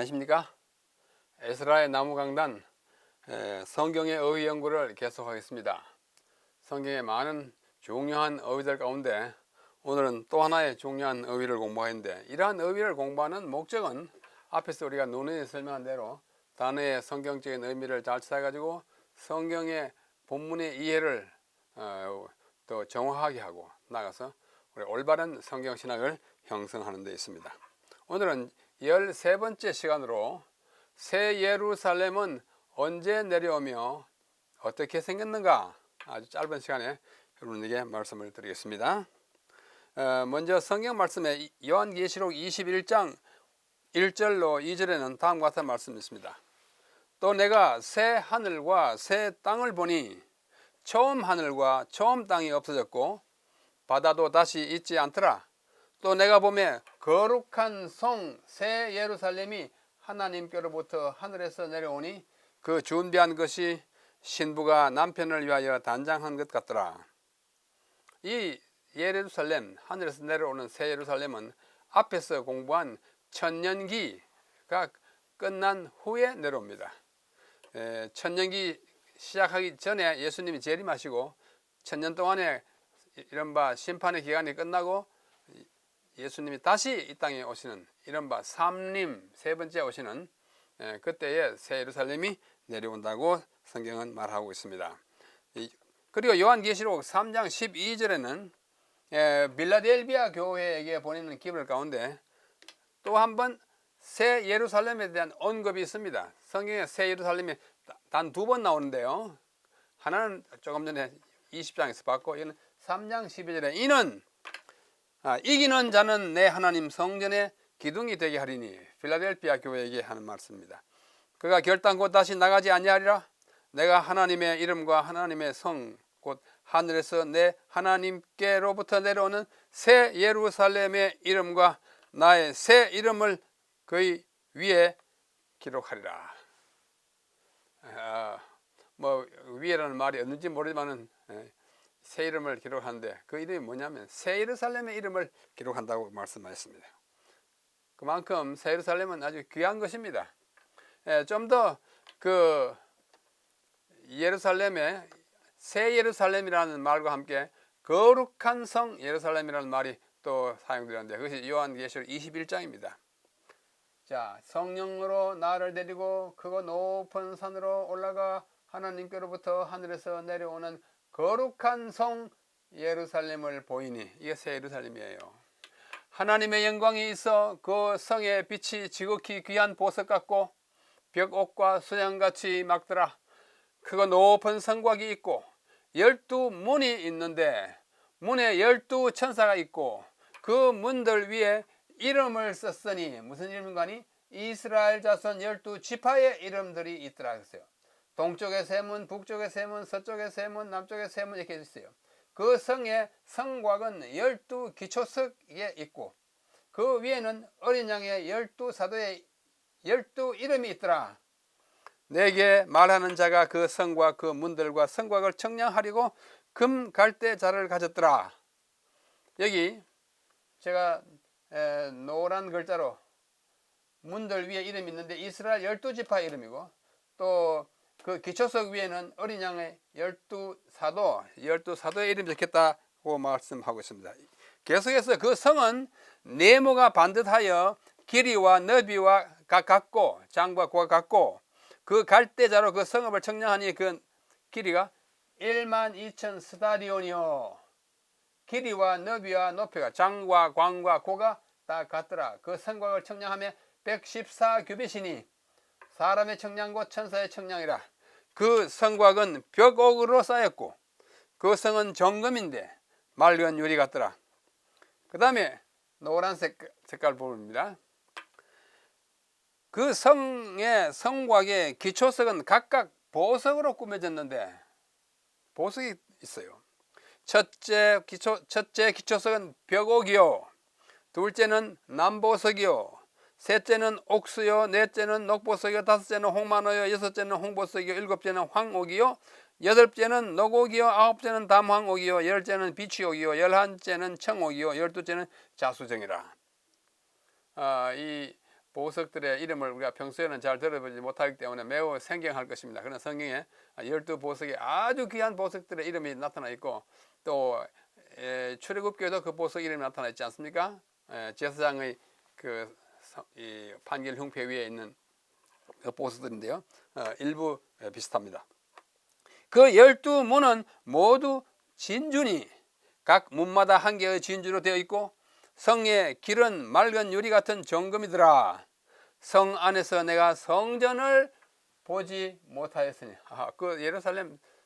안녕하십니까? 에스라의 나무강단 성경의 어휘 연구를 계속하겠습니다. 성경의 많은 중요한 어휘들 가운데 오늘은 또 하나의 중요한 어휘를 공부하는데, 이러한 어휘를 공부하는 목적은 앞에서 우리가 누누이 설명한 대로 단어의 성경적인 의미를 잘 찾아가지고 성경의 본문의 이해를 더 정확하게 하고 나가서 우리 올바른 성경신학을 형성하는 데 있습니다. 오늘은 13번째 시간으로 새 예루살렘은 언제 내려오며 어떻게 생겼는가, 아주 짧은 시간에 여러분에게 말씀을 드리겠습니다. 먼저 성경 말씀에 요한계시록 21장 1절로 2절에는 다음과 같은 말씀이 있습니다. 또 내가 새 하늘과 새 땅을 보니 처음 하늘과 처음 땅이 없어졌고 바다도 다시 있지 않더라. 또 내가 보매 거룩한 성 새 예루살렘이 하나님께로부터 하늘에서 내려오니 그 준비한 것이 신부가 남편을 위하여 단장한 것 같더라. 이 예루살렘, 하늘에서 내려오는 새 예루살렘은 앞에서 공부한 천년기가 끝난 후에 내려옵니다. 천년기 시작하기 전에 예수님이 재림하시고 천년 동안에 이른바 심판의 기간이 끝나고 예수님이 다시 이 땅에 오시는 이른바 삼림, 세 번째 오시는 그때에 새 예루살렘이 내려온다고 성경은 말하고 있습니다. 그리고 요한계시록 3장 12절에는 빌라델비아 교회에게 보내는 기물 가운데 또 한 번 새 예루살렘에 대한 언급이 있습니다. 성경에 새 예루살렘이 단 2번 나오는데요, 하나는 조금 전에 20장에서 봤고, 이는 3장 12절에 이는 이기는 자는 내 하나님 성전의 기둥이 되게 하리니, 필라델피아 교회에게 하는 말씀입니다. 그가 결단코 다시 나가지 아니하리라. 내가 하나님의 이름과 하나님의 성 곧 하늘에서 내 하나님께로부터 내려오는 새 예루살렘의 이름과 나의 새 이름을 그의 위에 기록하리라. 위에라는 말이 없는지 모르지만은 새 이름을 기록하는데 그 이름이 뭐냐면 새 예루살렘의 이름을 기록한다고 말씀하셨습니다. 그만큼 새 예루살렘은 아주 귀한 것입니다. 좀 더 그 예루살렘의 새 예루살렘이라는 말과 함께 거룩한 성 예루살렘이라는 말이 또 사용되는데 그것이 요한계시록 21장입니다. 자, 성령으로 나를 데리고 크고 높은 산으로 올라가 하나님께로부터 하늘에서 내려오는 거룩한 성 예루살렘을 보이니, 이게 새 예루살렘이에요. 하나님의 영광이 있어 그 성의 빛이 지극히 귀한 보석 같고 벽옥과 수양같이 막더라. 크고 높은 성곽이 있고 12문이 있는데 문에 12천사가 있고 그 문들 위에 이름을 썼으니, 무슨 이름인가니? 이스라엘 자손 12지파의 이름들이 있더라 했어요. 동쪽의 세 문, 북쪽의 세 문, 서쪽의 세 문, 남쪽의 세 문 이렇게 있어요. 그 성의 성곽은 12기초석에 있고 그 위에는 어린 양의 12사도의 12이름이 있더라. 내게 말하는 자가 그 성과 그 문들과 성곽을 청량하리고 금 갈대 자를 가졌더라. 여기 제가 노란 글자로 문들 위에 이름이 있는데 이스라엘 12지파 이름이고, 또 그 기초석 위에는 어린 양의 12사도의 이름이 적혔다고 말씀하고 있습니다. 계속해서 그 성은 네모가 반듯하여 길이와 너비와 같고 장과 고가 같고 그 갈대자로 그 성읍을 청량하니 그 길이가 12,000 스타디온이요, 길이와 너비와 높이가 장과 광과 고가 다 같더라. 그 성곽을 청량하며 114규빗이니 사람의 청량과 천사의 청량이라. 그 성곽은 벽옥으로 쌓였고 그 성은 정금인데 맑은 유리 같더라. 그 다음에 노란색 색깔 부분입니다. 그 성의 성곽의 기초석은 각각 보석으로 꾸며졌는데 보석이 있어요. 첫째 기초석은 벽옥이요, 둘째는 남보석이요, 셋째는 옥수요, 넷째는 녹보석이요, 다섯째는 홍만호요, 여섯째는 홍보석이요, 일곱째는 황옥이요, 여덟째는 녹옥이요, 아홉째는 담황옥이요, 열째는 비취옥이요, 열한째는 청옥이요, 열두째는 자수정이라. 이 보석들의 이름을 우리가 평소에는 잘 들어보지 못하기 때문에 매우 생경할 것입니다. 그런 성경에 12보석의 아주 귀한 보석들의 이름이 나타나 있고, 또 출애굽기에도 그 보석 이름이 나타나 있지 않습니까? 제사장의 이 판결 흉패 위에 있는 그 보석들인데요. 일부 비슷합니다. 그 12문은 모두 진주니 각 문마다 한 개의 진주로 되어 있고, 성의 길은 맑은 유리 같은 정금이더라. 성 안에서 내가 성전을 보지 못하였으니. 그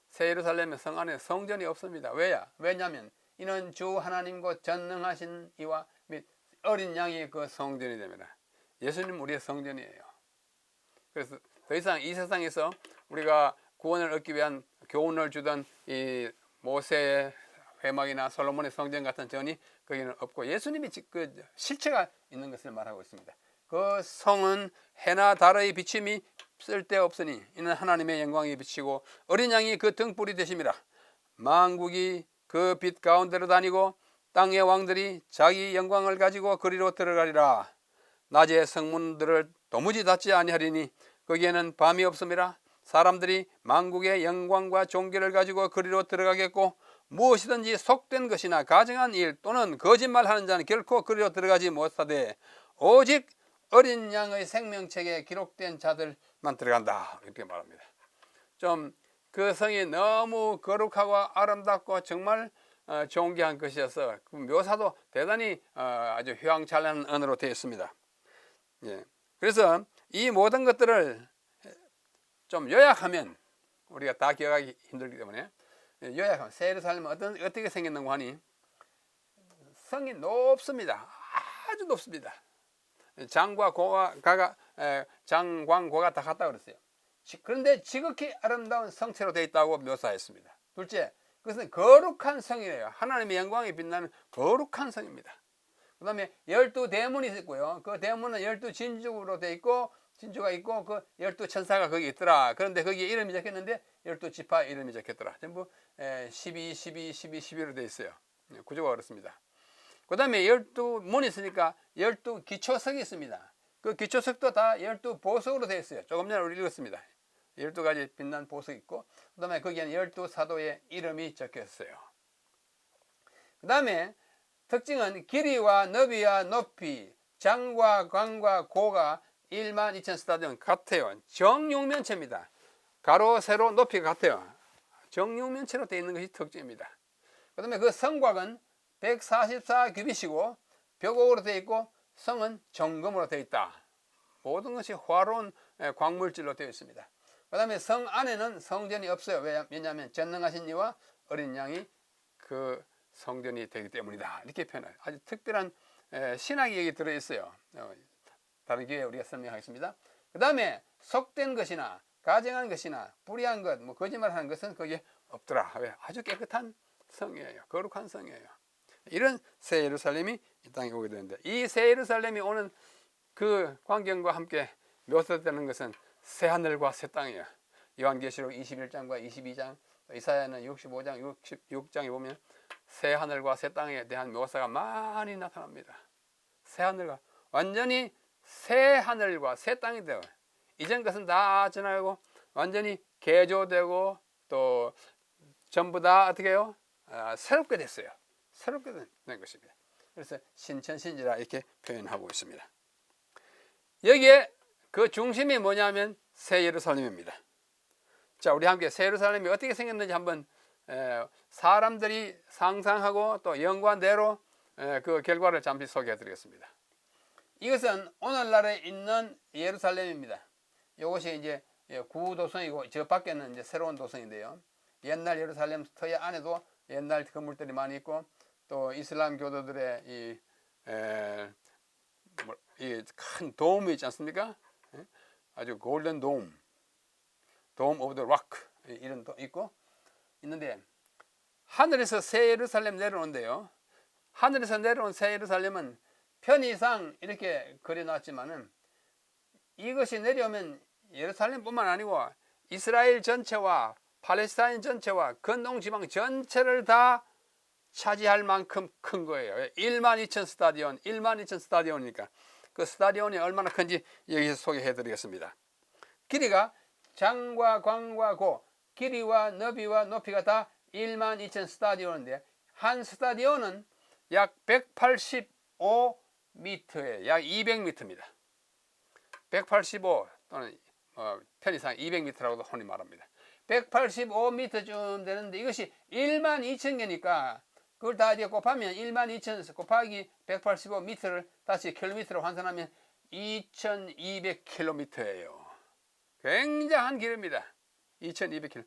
새 예루살렘의 성 안에 성전이 없습니다. 왜냐하면 이는 주 하나님 곧 전능하신 이와 및 어린 양이 그 성전이 됩니다. 예수님 우리의 성전이에요. 그래서 더 이상 이 세상에서 우리가 구원을 얻기 위한 교훈을 주던 이 모세의 회막이나 솔로몬의 성전 같은 전이 거기는 없고, 예수님이 그 실체가 있는 것을 말하고 있습니다. 그 성은 해나 달의 비침이 쓸데없으니 이는 하나님의 영광이 비치고 어린 양이 그 등불이 되심이라. 만국이 그 빛 가운데로 다니고 땅의 왕들이 자기 영광을 가지고 그리로 들어가리라. 낮에 성문들을 도무지 닫지 아니하리니 거기에는 밤이 없음이라. 사람들이 만국의 영광과 존귀를 가지고 그리로 들어가겠고, 무엇이든지 속된 것이나 가증한 일 또는 거짓말하는 자는 결코 그리로 들어가지 못하되 오직 어린 양의 생명책에 기록된 자들만 들어간다, 이렇게 말합니다. 좀 그 성이 너무 거룩하고 아름답고 정말 존귀한 것이어서 그 묘사도 대단히 아주 휘황찬란한 언어로 되어 있습니다. 그래서 이 모든 것들을 좀 요약하면, 우리가 다 기억하기 힘들기 때문에 요약하면 새 예루살렘은 어떻게 생겼는고 하니, 성이 높습니다. 아주 높습니다. 장광고가 다 같다 그랬어요. 그런데 지극히 아름다운 성체로 되어 있다고 묘사했습니다. 둘째, 그것은 거룩한 성이래요. 하나님의 영광이 빛나는 거룩한 성입니다. 그 다음에 12대문이 있고요. 그 대문은 12진주로 되어 있고, 진주가 있고 그 12천사가 거기 있더라. 그런데 거기에 이름이 적혔는데 12지파 이름이 적혔더라. 전부 12, 12, 12, 12로 되어 있어요. 구조가 그렇습니다. 그 다음에 12문이 있으니까 12기초석이 있습니다. 그 기초석도 다 12보석으로 되어 있어요. 조금 전에 우리 읽었습니다. 12가지 빛난 보석이 있고, 그 다음에 거기에는 12사도의 이름이 적혔어요. 그 다음에 특징은 길이와 너비와 높이, 장과 광과 고가 12,000 스타디온 같아요. 정육면체입니다. 가로 세로 높이가 같아요. 정육면체로 되어 있는 것이 특징입니다. 그 다음에 그 성곽은 144규빗이고 벽옥으로 되어 있고, 성은 정금으로 되어 있다. 모든 것이 화로운 광물질로 되어 있습니다. 그 다음에 성 안에는 성전이 없어요. 왜냐하면 전능하신 이와 어린 양이 그 성전이 되기 때문이다, 이렇게 표현해요. 아주 특별한 신학이 여기 들어있어요. 다른 기회에 우리가 설명하겠습니다. 그 다음에 속된 것이나 가증한 것이나 불의한 것, 거짓말하는 것은 거기에 없더라. 아주 깨끗한 성이에요. 거룩한 성이에요. 이런 새 예루살렘이 이 땅에 오게 되는데, 이 새 예루살렘이 오는 그 광경과 함께 묘사되는 것은 새 하늘과 새 땅이에요. 요한계시록 21장과 22장, 이사야는 65장, 66장에 보면 새 하늘과 새 땅에 대한 묘사가 많이 나타납니다. 새 하늘과, 완전히 새 하늘과 새 땅이 되어, 이전 것은 다 지나가고 완전히 개조되고 또 전부 다 어떻게 해요? 새롭게 됐어요. 새롭게 된 것입니다. 그래서 신천신지라 이렇게 표현하고 있습니다. 여기에 그 중심이 뭐냐면 새 예루살렘입니다. 자, 우리 함께 새 예루살렘이 어떻게 생겼는지 한번 사람들이 상상하고 또 연관대로 그 결과를 잠시 소개해 드리겠습니다. 이것은 오늘날에 있는 예루살렘입니다. 이것이 이제 구도성이고 저 밖에는 이제 새로운 도성인데요. 옛날 예루살렘 터에 안에도 옛날 건물들이 많이 있고, 또 이슬람 교도들의 이 큰 돔이 있지 않습니까? 아주 골든 돔 오브 더 락, 이런 도 있고 있는데, 하늘에서 새 예루살렘 내려오는데요. 하늘에서 내려온 새 예루살렘은 편의상 이렇게 그려놨지만은, 이것이 내려오면 예루살렘뿐만 아니고 이스라엘 전체와 팔레스타인 전체와 근동 지방 전체를 다 차지할 만큼 큰 거예요. 12,000 스타디온, 12,000 스타디온이니까 그 스타디온이 얼마나 큰지 여기서 소개해 드리겠습니다. 길이가 장과 광과 고, 길이와 너비와 높이가 다 12,000 스타디온인데, 한 스타디온은 약 185m에 약 200m입니다. 185 또는 편의상 200m라고도 흔히 말합니다. 185m쯤 되는데 이것이 12,000개니까 그걸 다 이제 곱하면 12,000 곱하기 185m를 다시 킬로미터로 환산하면 2,200km예요. 굉장한 길입니다. 2,200km.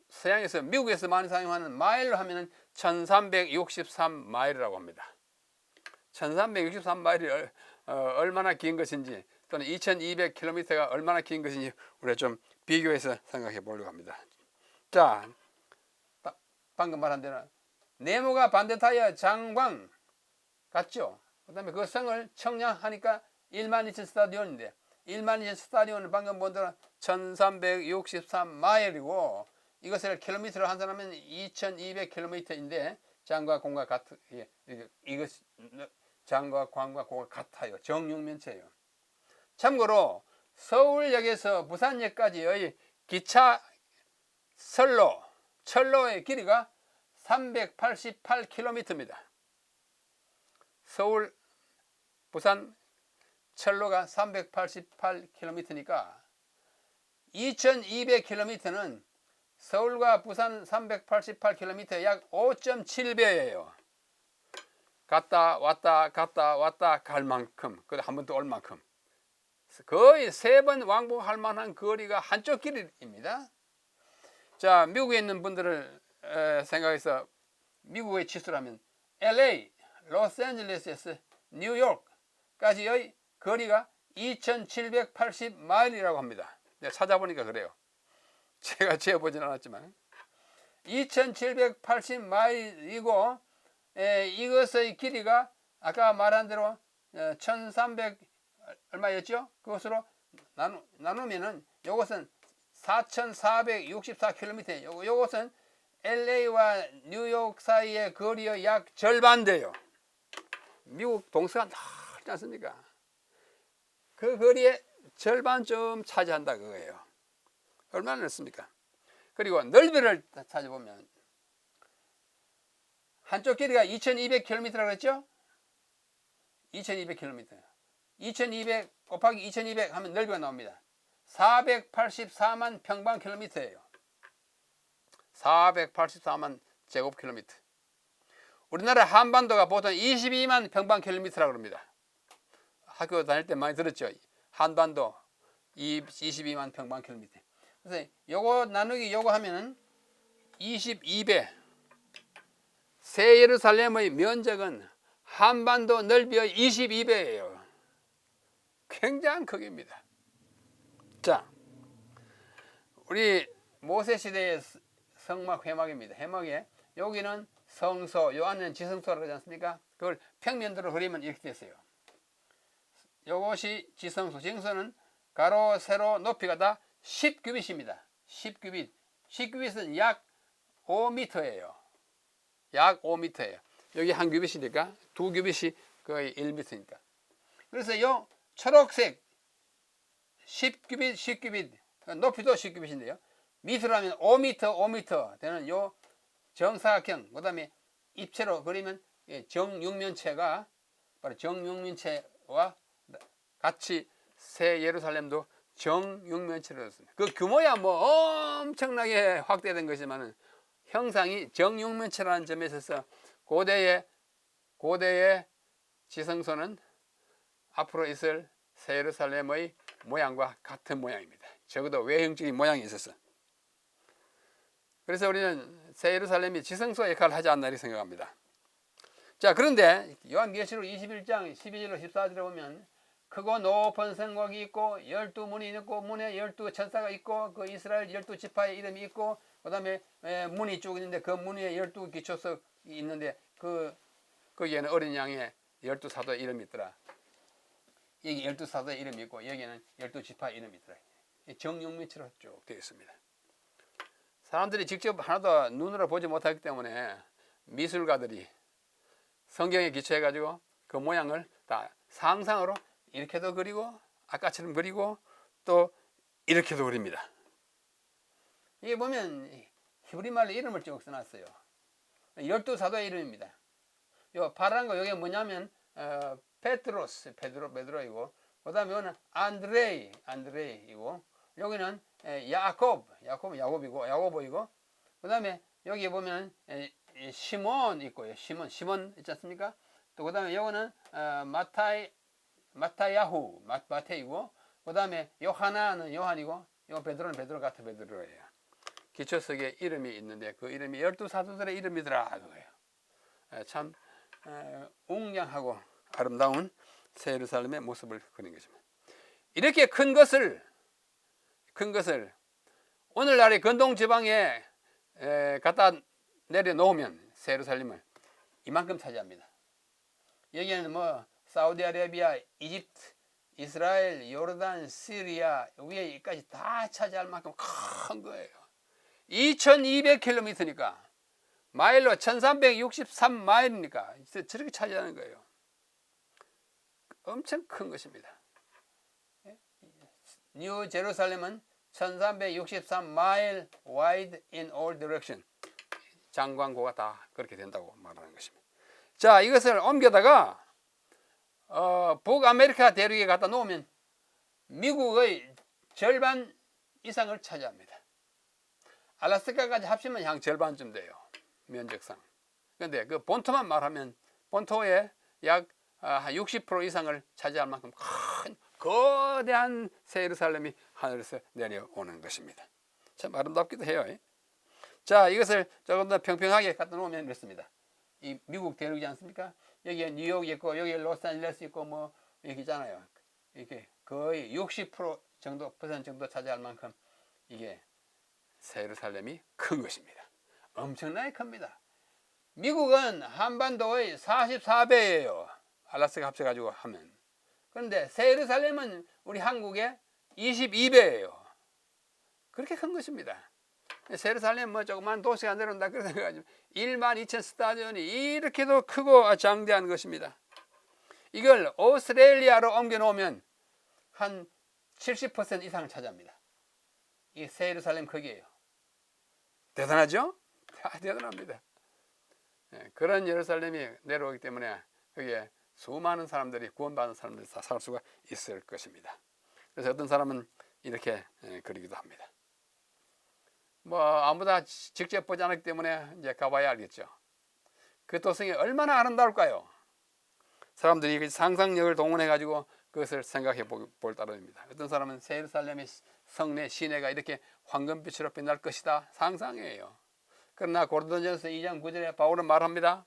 서양에서 미국에서 많이 사용하는 마일로 하면 1363마일이라고 합니다. 1363마일이 얼마나 긴 것인지 또는 2200km가 얼마나 긴 것인지 우리가 좀 비교해서 생각해 보려고 합니다. 자, 방금 말한 대로 네모가 반듯하여 장광 같죠. 그 다음에 그 성을 청량하니까 12,000 스타디온인데 12,000 스타디온은 방금 본 대로 1363마일이고 이것을 킬로미터로 환산하면 2200km인데 장과 공과 같은 이것 장과 광과 고가 같아요. 정육면체예요. 참고로 서울역에서 부산역까지의 기차 철로의 길이가 388km입니다. 서울 부산 철로가 388km니까 2200km는 서울과 부산 388km 약 5.7배예요. 갔다 왔다 갈 만큼, 한 번 더 올 만큼 거의 3번 왕복할 만한 거리가 한쪽 길입니다. 자, 미국에 있는 분들을 생각해서 미국의 치수라면 LA, 로스앤젤레스에서 뉴욕까지의 거리가 2,780마일이라고 합니다. 내가 찾아보니까 그래요. 제가 재보진 않았지만 2,780마일이고 이것의 길이가 아까 말한 대로 1,300 얼마였죠? 그것으로 나누면은 요것은 4,464km. 요것은 LA와 뉴욕 사이의 거리의 약 절반 돼요. 미국 동서가 넓지 않습니까? 그 거리의 절반쯤 차지한다 그거예요. 얼마나 넓습니까? 그리고 넓이를 찾아보면 한쪽 길이가 2,200km라고 했죠? 2,200km. 2,200 곱하기 2,200 하면 넓이가 나옵니다. 484만 평방킬로미터예요. 484만 제곱킬로미터. 우리나라 한반도가 보통 22만 평방킬로미터라고 합니다. 학교 다닐 때 많이 들었죠? 한반도 22만 평방킬로미터. 그래서 요거 나누기 요거 하면은 22배. 새 예루살렘의 면적은 한반도 넓이의 22배예요. 굉장한 크기입니다. 자, 우리 모세 시대의 성막 회막입니다. 회막에 여기는 성소, 요 안에는 지성소라고 하지 않습니까? 그걸 평면도로 그리면 이렇게 됐어요. 요것이 지성소. 지성소는 가로, 세로, 높이가 다 10규빗입니다. 10규빗. 10규빗은 약 5m예요. 약 5m예요. 여기 한 규빗이니까 두 규빗이 거의 1m니까. 그래서 요 초록색 10규빗, 10규빗, 높이도 10규빗인데요. 미터라면 5m, 5m 되는 요 정사각형, 그 다음에 입체로 그리면 정육면체가 바로 정육면체와 같이 새 예루살렘도 정육면체로 됐습니다. 그 규모야 뭐 엄청나게 확대된 것이지만은 형상이 정육면체라는 점에 있어서 고대의 지성소는 앞으로 있을 새 예루살렘의 모양과 같은 모양입니다. 적어도 외형적인 모양이 있었어. 그래서 우리는 새 예루살렘이 지성소 역할을 하지 않나 이렇게 생각합니다. 자, 그런데 요한계시록 21장 12절로 14절에 보면 크고 높은 성곽이 있고 12문이 있고 문에 12천사가 있고 그 이스라엘 12지파의 이름이 있고 그 다음에 문이 쭉 있는데 그 문 위에 12기초석이 있는데 거기에는 어린 양의 12사도의 이름이 있더라. 여기 12사도의 이름이 있고 여기에는 12지파의 이름이 있더라. 정육면체로 쭉 되어 있습니다. 사람들이 직접 하나도 눈으로 보지 못하기 때문에 미술가들이 성경에 기초해 가지고 그 모양을 다 상상으로 이렇게도 그리고 아까처럼 그리고 또 이렇게도 그립니다. 이게 보면 히브리 말로 이름을 쭉 써놨어요. 12사도의 이름입니다. 요 파란 거 이게 뭐냐면 페트로스, 베드로이고, 그 다음에 이거는 안드레이이고, 여기는 야고보이고, 그 다음에 여기 보면 시몬 있고요. 시몬 있지 않습니까? 또 그 다음에 이거는 마태이고, 그 다음에 요하나는 요한이고, 요 베드로는 베드로 같은 베드로예요. 기초석에 이름이 있는데 그 이름이 12사도들의 이름이더라 그거예요. 참 웅장하고 아름다운 새 예루살렘의 모습을 그린 것입니다. 이렇게 큰 것을 오늘날의 근동 지방에 갖다 내려놓으면 새 예루살렘을 이만큼 차지합니다. 여기에는 뭐 사우디아라비아, 이집트, 이스라엘, 요르단, 시리아 위에까지 다 차지할 만큼 큰 거예요. 2200km니까 마일로 1363마일이니까 저렇게 차지하는 거예요. 엄청 큰 것입니다. 뉴 제루살렘은 1363마일 wide in all direction. 장광고가 다 그렇게 된다고 말하는 것입니다. 자, 이것을 옮겨다가 북아메리카 대륙에 갖다 놓으면 미국의 절반 이상을 차지합니다. 알래스카까지 합치면 한 절반쯤 돼요. 면적상. 그런데 그 본토만 말하면 본토의 약 60% 이상을 차지할 만큼 큰 거대한 새 예루살렘이 하늘에서 내려오는 것입니다. 참 아름답기도 해요. 자, 이것을 조금 더 평평하게 갖다 놓으면 이렇습니다. 이 미국 대륙이지 않습니까? 여기에 뉴욕 있고 여기에 로스앤젤레스 있고 뭐 이렇게 있잖아요. 이렇게 거의 60% 정도 퍼센트 정도 차지할 만큼 이게 새 예루살렘이 큰 것입니다. 엄청나게 큽니다. 미국은 한반도의 44배예요. 알라스카 합쳐가지고 하면. 그런데 새 예루살렘은 우리 한국의 22배예요. 그렇게 큰 것입니다. 새 예루살렘 뭐 조그만 도시가 내려온다 그런 생각하지만 12,000 스타디온이 이렇게도 크고 장대한 것입니다. 이걸 오스트레일리아로 옮겨 놓으면 한 70% 이상을 차지합니다. 이 새 예루살렘 크기예요. 대단하죠? 대단합니다. 그런 예루살렘이 내려오기 때문에 거기에 수많은 사람들이 구원받은 사람들이 다 살 수가 있을 것입니다. 그래서 어떤 사람은 이렇게 그리기도 합니다. 뭐 아무나 직접 보지 않았기 때문에 이제 가봐야 알겠죠. 그 도성이 얼마나 아름다울까요? 사람들이 상상력을 동원해 가지고 그것을 생각해 볼 따름입니다. 어떤 사람은 새 예루살렘의 성내 시내가 이렇게 황금빛으로 빛날 것이다 상상이에요. 그러나 고린도전서 2장 9절에 바울은 말합니다.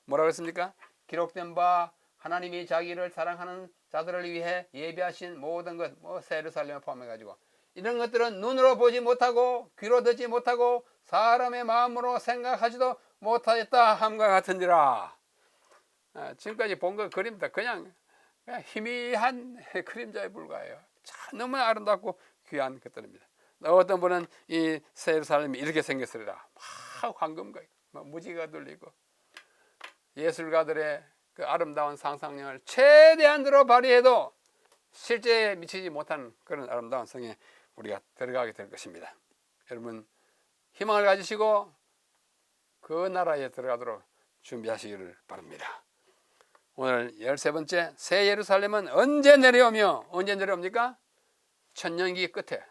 뭐라고 했습니까? 기록된 바 하나님이 자기를 사랑하는 자들을 위해 예비하신 모든 것, 새 예루살렘을 포함해 가지고 이런 것들은 눈으로 보지 못하고 귀로 듣지 못하고 사람의 마음으로 생각하지도 못하였다 함과 같은지라. 지금까지 본 거 그림다 그냥 희미한 그림자에 불과해요. 참 너무 아름답고 귀한 것들입니다. 어떤 분은 이 새 예루살렘이 이렇게 생겼으리라. 막 황금과 무지개가 들리고 예술가들의 그 아름다운 상상력을 최대한으로 발휘해도 실제에 미치지 못한 그런 아름다운 성에 우리가 들어가게 될 것입니다. 여러분 희망을 가지시고 그 나라에 들어가도록 준비하시기를 바랍니다. 오늘 13번째 새 예루살렘은 언제 내려오며 언제 내려옵니까? 천년기 끝에.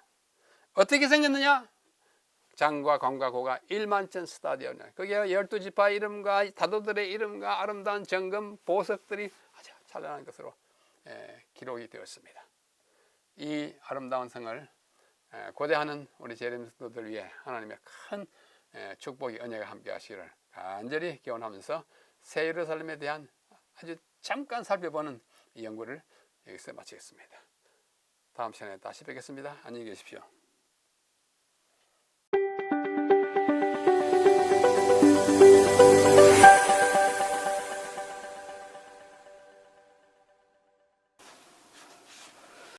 어떻게 생겼느냐? 장과 광과 고가 10,000 스타디온. 거기에 12지파 이름과 다도들의 이름과 아름다운 정금 보석들이 아주 찬란한 것으로 기록이 되었습니다. 이 아름다운 성을 고대하는 우리 재림성도들 위해 하나님의 큰 축복이 은혜가 함께 하시기를 간절히 기원하면서 새 예루살렘에 대한 아주 잠깐 살펴보는 이 연구를 여기서 마치겠습니다. 다음 시간에 다시 뵙겠습니다. 안녕히 계십시오.